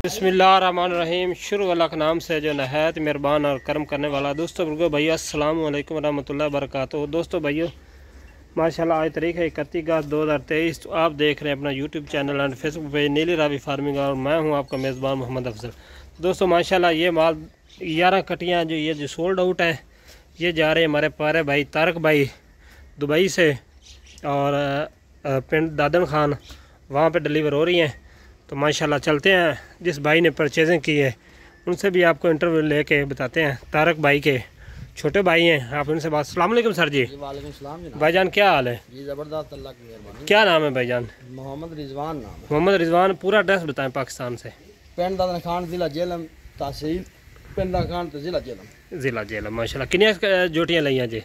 बिस्मिल्लाहिर्रहमानिर्रहीम। शुरू अल्लाह के नाम से जो नहायत मेहरबान और करम करने वाला। दोस्तों बुजुर्गो भैया अस्सलाम वालेकुम रहमतुल्लाहि व बरकातुहू। दोस्तों भाइयों माशाल्लाह आज तारीख है 31 अगस्त 2023। तो आप देख रहे हैं अपना YouTube channel and Facebook page नीली रावी फार्मिंग और मैं हूं आपका मेज़बान मोहम्मद अफजल। दोस्तों माशाल्लाह ये माल 11 कटियाँ जो सोल्ड आउट हैं ये जा रहे हैं हमारे प्यारे भाई तारक भाई दुबई से और पिंड दादन खान वहाँ पे डिलीवर हो रही हैं। तो माशाल्लाह चलते हैं, जिस भाई ने परचेजिंग की है उनसे भी आपको इंटरव्यू लेके बताते हैं। तारक भाई के छोटे भाई हैं, आप उनसे बात। अस्सलाम वालेकुम सर जी। वालेकुम सलाम भाईजान क्या हाल है? जी ज़बरदस्त, अल्लाह की मेहरबानी। क्या नाम है भाईजान? मोहम्मद रिजवान नाम है। मोहम्मद रिजवान। पूरा एड्रेस बताएं पाकिस्तान से। पिंड दादन खान, जिला जेलम, तहसील पिंड दादन खान, जिला जेलम। जिला जेलम। माशाल्लाह कितनी जोटियाँ ली जी?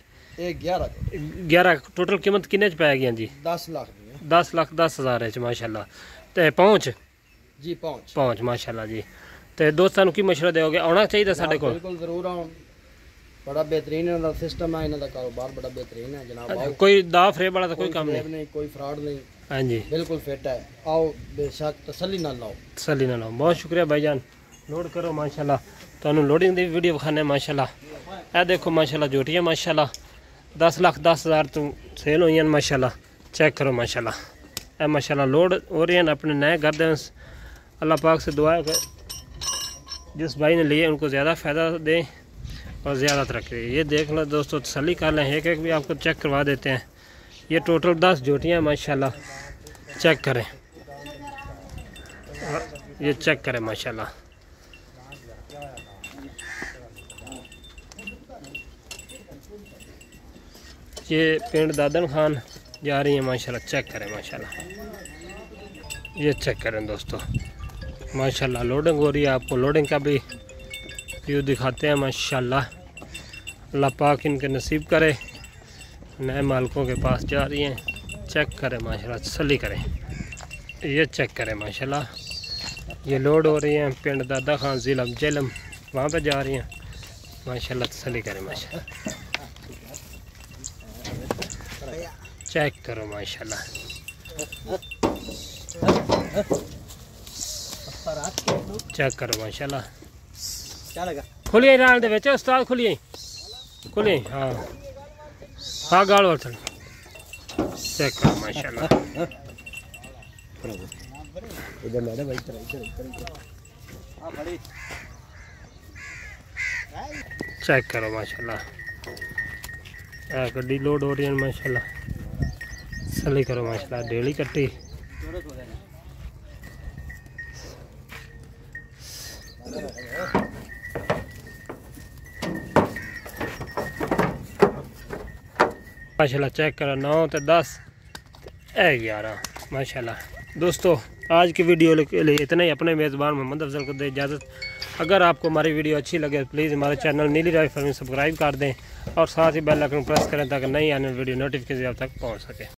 11 टोटल कीमत किन्ने च पै गई जी? 10 लाख 10,10,000 है माशाल्लाह। तो पहुँच जी पहुँच माशाल्लाह जी। तो दोस्तों की मशवरा दोगे? आना चाहिए साढ़े को? बिल्कुल जरूर आओ, बड़ा बेहतरीन इन्हों सिस्टम है, इन्हों कारोबार बड़ा बेहतरीन है जनाब। कोई दाव फ्रेब वाला तो कोई काम नहीं, कोई फ्रॉड नहीं। हाँ जी बिल्कुल फिट है। आओ बेशक तसल्ली ना लाओ। तसल्ली ना लाओ। बहुत शुक्रिया भाईजान। लोड करो माशाल्लाह। तो लोडिंग की वीडियो दिखाने माशाल्लाह। यह देखो माशाल्लाह जोटियाँ माशाल्लाह 10,10,000 तो सेल हुई माशाल्लाह। चेक करो माशाल्लाह। यह माशाल्लाह लोड हो रही हैं अपने नए घर दे। अल्लाह पाक से दुआ है कि जिस भाई ने लिए उनको ज़्यादा फ़ायदा दें और ज़्यादा तरक्की। ये देख लो दोस्तों, तसल्ली कर लें, एक एक भी आपको चेक करवा देते हैं। ये टोटल 10 जोटियाँ माशाल्लाह। चेक करें, ये चेक करें माशाल्लाह। ये पिंड दादन खान जा रही है माशाल्लाह। चेक करें माशाल्लाह, ये चेक करें दोस्तों माशाल्लाह। लोडिंग हो रही है, आपको लोडिंग का भी व्यू दिखाते हैं माशाल्लाह। अल्लाह पाक इनके नसीब करे, नए मालिकों के पास जा रही हैं। चेक करें माशाल्लाह, तसल्ली करें, ये चेक करें माशाल्लाह। ये लोड हो रही हैं पिंड दादा खान जिला जेलम, वहाँ पे जा रही हैं माशाल्लाह। तसल्ली करें माशाल्लाह, चेक करो माशाल्लाह। चेक करो माशाल्लाह। क्या लगा? खुलिए राल दे बेचे उस्ताद, खुलिए खुलिए। हाँ हाँ गाल और चल। चेक करो माशाल्लाह। इधर ले भाई, इधर हां खड़ी। चेक करो माशाल्लाह। गड्डी लोड हो रही है माशाल्लाह। सली करो माशाल्लाह। डेली कट्टी माशाल्लाह। चेक करो 9 तो 10 11 माशाल्लाह। दोस्तों आज की वीडियो के लिए इतना ही। अपने मेज़बान मोहम्मद अफजल को दे इजाज़त। अगर आपको हमारी वीडियो अच्छी लगे प्लीज़ हमारे चैनल नीली रावी फार्मिंग सब्सक्राइब कर दें और साथ ही बेल आइकन प्रेस करें ताकि नई आने वाली वीडियो नोटिफिकेशन आप तक पहुँच सके।